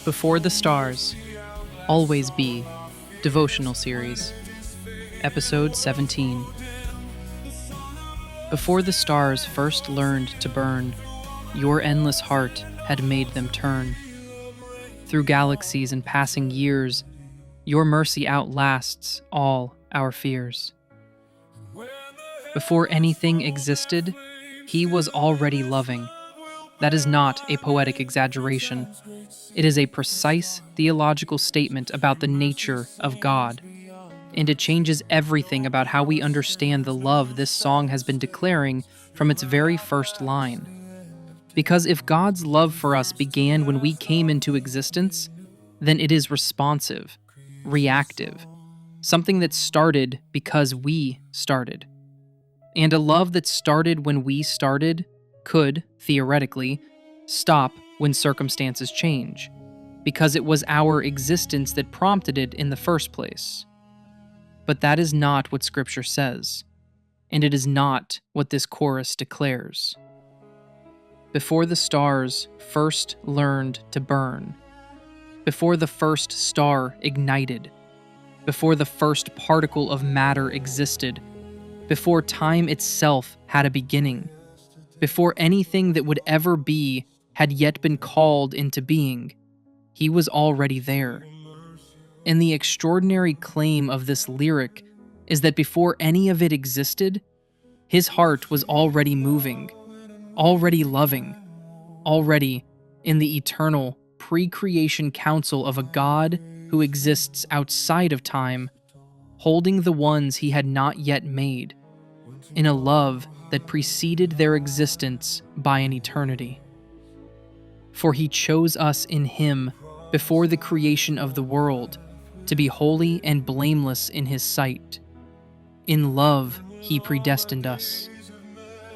Before the Stars, Always Be, Devotional Series, Episode 17. Before the stars first learned to burn, your endless heart had made them turn. Through galaxies and passing years, your mercy outlasts all our fears. Before anything existed, He was already loving. That is not a poetic exaggeration. It is a precise theological statement about the nature of God. And it changes everything about how we understand the love this song has been declaring from its very first line. Because if God's love for us began when we came into existence, then it is responsive, reactive, something that started because we started. And a love that started when we started could, theoretically, stop when circumstances change, because it was our existence that prompted it in the first place. But that is not what Scripture says, and it is not what this chorus declares. Before the stars first learned to burn, before the first star ignited, before the first particle of matter existed, before time itself had a beginning, before anything that would ever be had yet been called into being, He was already there. And the extraordinary claim of this lyric is that before any of it existed, His heart was already moving, already loving, already in the eternal pre-creation counsel of a God who exists outside of time, holding the ones He had not yet made, in a love that preceded their existence by an eternity. For He chose us in Him before the creation of the world, to be holy and blameless in His sight. In love He predestined us.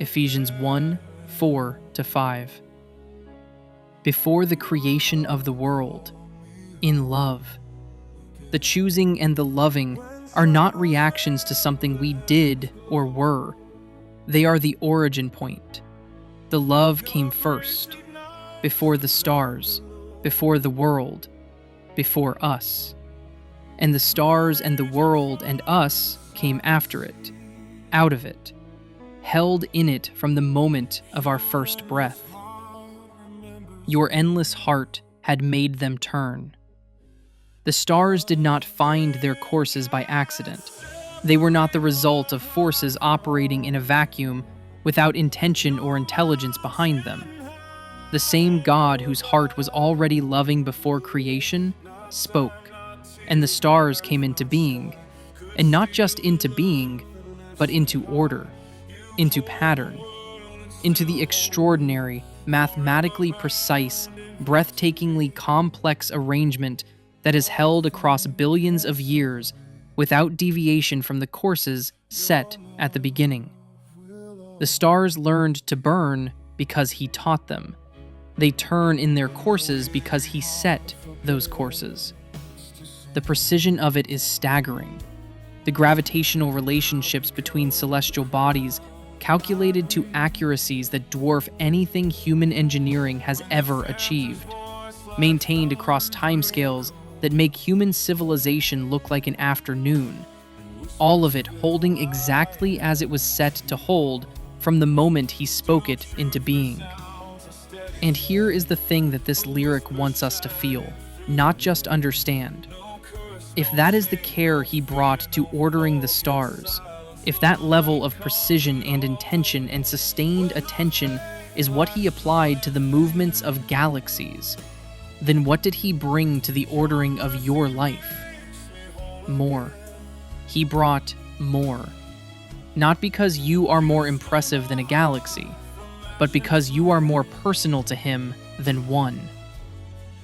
Ephesians 1:4-5. Before the creation of the world, in love. The choosing and the loving are not reactions to something we did or were. They are the origin point. The love came first, before the stars, before the world, before us. And the stars and the world and us came after it, out of it, held in it from the moment of our first breath. Your endless heart had made them turn. The stars did not find their courses by accident. They were not the result of forces operating in a vacuum without intention or intelligence behind them. The same God whose heart was already loving before creation spoke, and the stars came into being, and not just into being, but into order, into pattern, into the extraordinary, mathematically precise, breathtakingly complex arrangement that is held across billions of years without deviation from the courses set at the beginning. The stars learned to burn because He taught them. They turn in their courses because He set those courses. The precision of it is staggering. The gravitational relationships between celestial bodies calculated to accuracies that dwarf anything human engineering has ever achieved, maintained across timescales that make human civilization look like an afternoon, all of it holding exactly as it was set to hold from the moment He spoke it into being. And here is the thing that this lyric wants us to feel, not just understand. If that is the care He brought to ordering the stars, if that level of precision and intention and sustained attention is what He applied to the movements of galaxies, then what did He bring to the ordering of your life? More. He brought more. Not because you are more impressive than a galaxy, but because you are more personal to Him than one.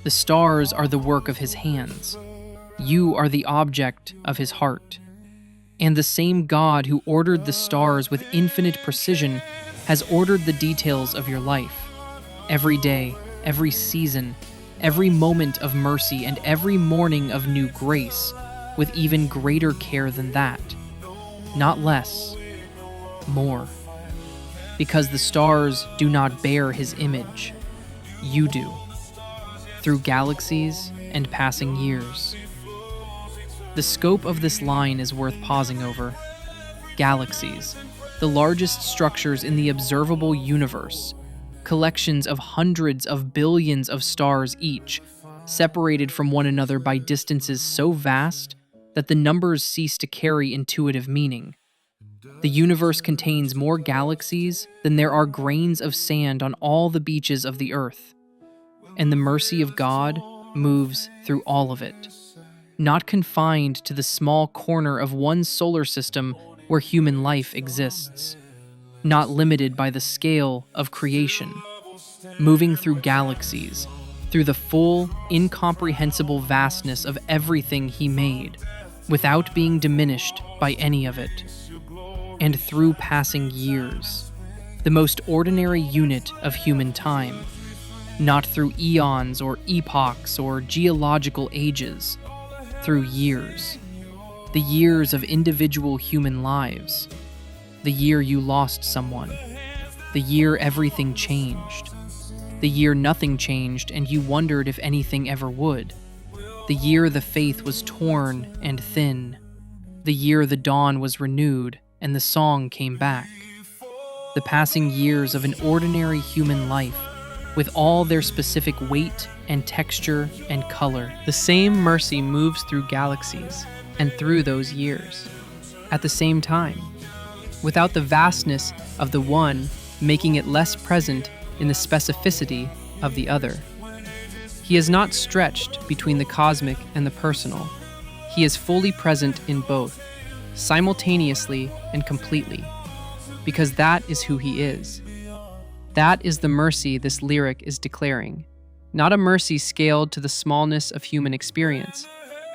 The stars are the work of His hands. You are the object of His heart. And the same God who ordered the stars with infinite precision has ordered the details of your life. Every day, every season, every moment of mercy, and every morning of new grace, with even greater care than that. Not less, more. Because the stars do not bear His image. You do. through galaxies and passing years. The scope of this line is worth pausing over. Galaxies, the largest structures in the observable universe, collections of hundreds of billions of stars each, separated from one another by distances so vast that the numbers cease to carry intuitive meaning. The universe contains more galaxies than there are grains of sand on all the beaches of the earth, and the mercy of God moves through all of it, not confined to the small corner of one solar system where human life exists, not limited by the scale of creation, moving through galaxies, through the full, incomprehensible vastness of everything He made, without being diminished by any of it, and through passing years, the most ordinary unit of human time, not through eons or epochs or geological ages, through years, the years of individual human lives, the year you lost someone, the year everything changed, the year nothing changed and you wondered if anything ever would, the year the faith was torn and thin, the year the dawn was renewed and the song came back, the passing years of an ordinary human life with all their specific weight and texture and color. The same mercy moves through galaxies and through those years at the same time, without the vastness of the one making it less present in the specificity of the other. He is not stretched between the cosmic and the personal. He is fully present in both, simultaneously and completely, because that is who He is. That is the mercy this lyric is declaring, not a mercy scaled to the smallness of human experience,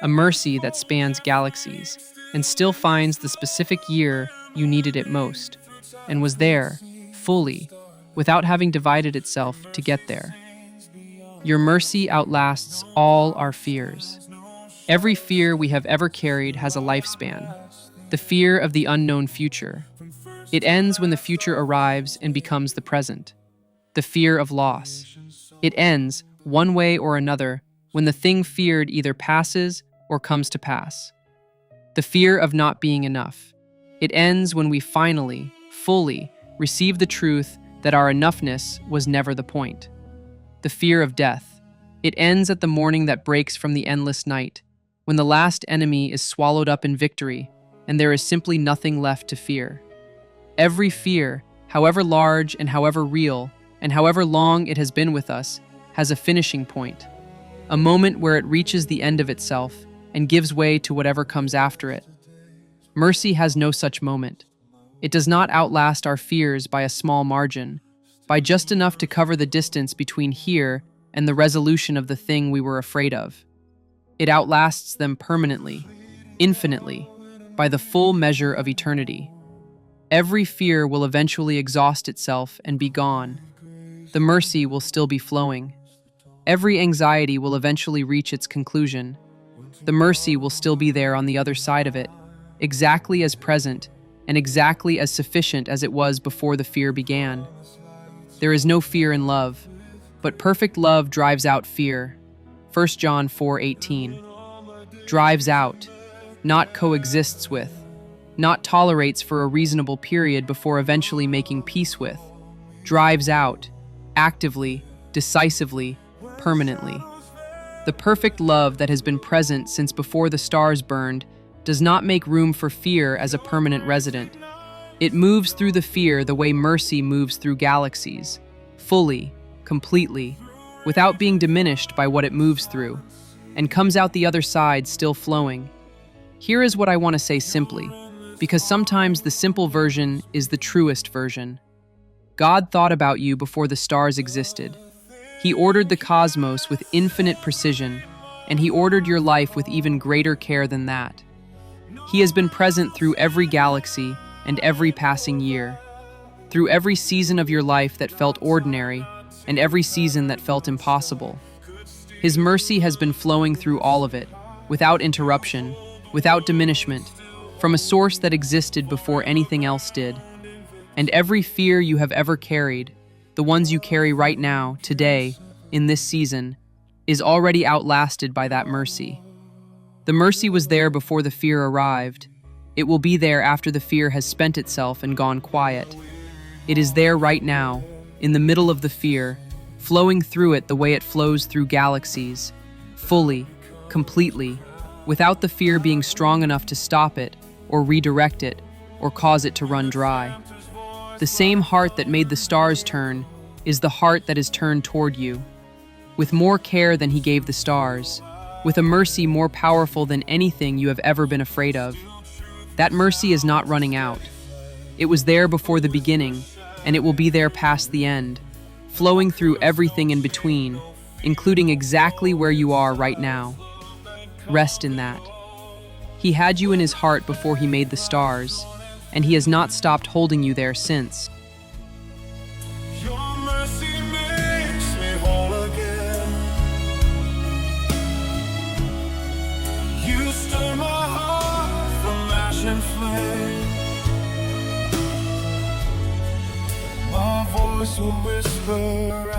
a mercy that spans galaxies and still finds the specific year you needed it most, and was there, fully, without having divided itself to get there. Your mercy outlasts all our fears. Every fear we have ever carried has a lifespan, the fear of the unknown future. It ends when the future arrives and becomes the present. The fear of loss. It ends, one way or another, when the thing feared either passes or comes to pass. The fear of not being enough. It ends when we finally, fully, receive the truth that our enoughness was never the point. The fear of death. It ends at the morning that breaks from the endless night, when the last enemy is swallowed up in victory, and there is simply nothing left to fear. Every fear, however large and however real, and however long it has been with us, has a finishing point, a moment where it reaches the end of itself and gives way to whatever comes after it. Mercy has no such moment. It does not outlast our fears by a small margin, by just enough to cover the distance between here and the resolution of the thing we were afraid of. It outlasts them permanently, infinitely, by the full measure of eternity. Every fear will eventually exhaust itself and be gone. The mercy will still be flowing. Every anxiety will eventually reach its conclusion. The mercy will still be there on the other side of it, exactly as present and exactly as sufficient as it was before the fear began. There is no fear in love, but perfect love drives out fear. 1 John 4:18. Drives out, not coexists with, not tolerates for a reasonable period before eventually making peace with. Drives out, actively, decisively, permanently. The perfect love that has been present since before the stars burned does not make room for fear as a permanent resident. It moves through the fear the way mercy moves through galaxies, fully, completely, without being diminished by what it moves through, and comes out the other side still flowing. Here is what I want to say simply, because sometimes the simple version is the truest version. God thought about you before the stars existed. He ordered the cosmos with infinite precision, and He ordered your life with even greater care than that. He has been present through every galaxy and every passing year, through every season of your life that felt ordinary and every season that felt impossible. His mercy has been flowing through all of it, without interruption, without diminishment, from a source that existed before anything else did. And every fear you have ever carried, the ones you carry right now, today, in this season, is already outlasted by that mercy. The mercy was there before the fear arrived. It will be there after the fear has spent itself and gone quiet. It is there right now, in the middle of the fear, flowing through it the way it flows through galaxies, fully, completely, without the fear being strong enough to stop it, or redirect it, or cause it to run dry. The same heart that made the stars turn is the heart that is turned toward you, with more care than he gave the stars, with a mercy more powerful than anything you have ever been afraid of. That mercy is not running out. It was there before the beginning, and it will be there past the end, flowing through everything in between, including exactly where you are right now. Rest in that. He had you in his heart before he made the stars, and he has not stopped holding you there since. Your mercy makes me whole again. You stir my heart from ash and flame. My voice will whisper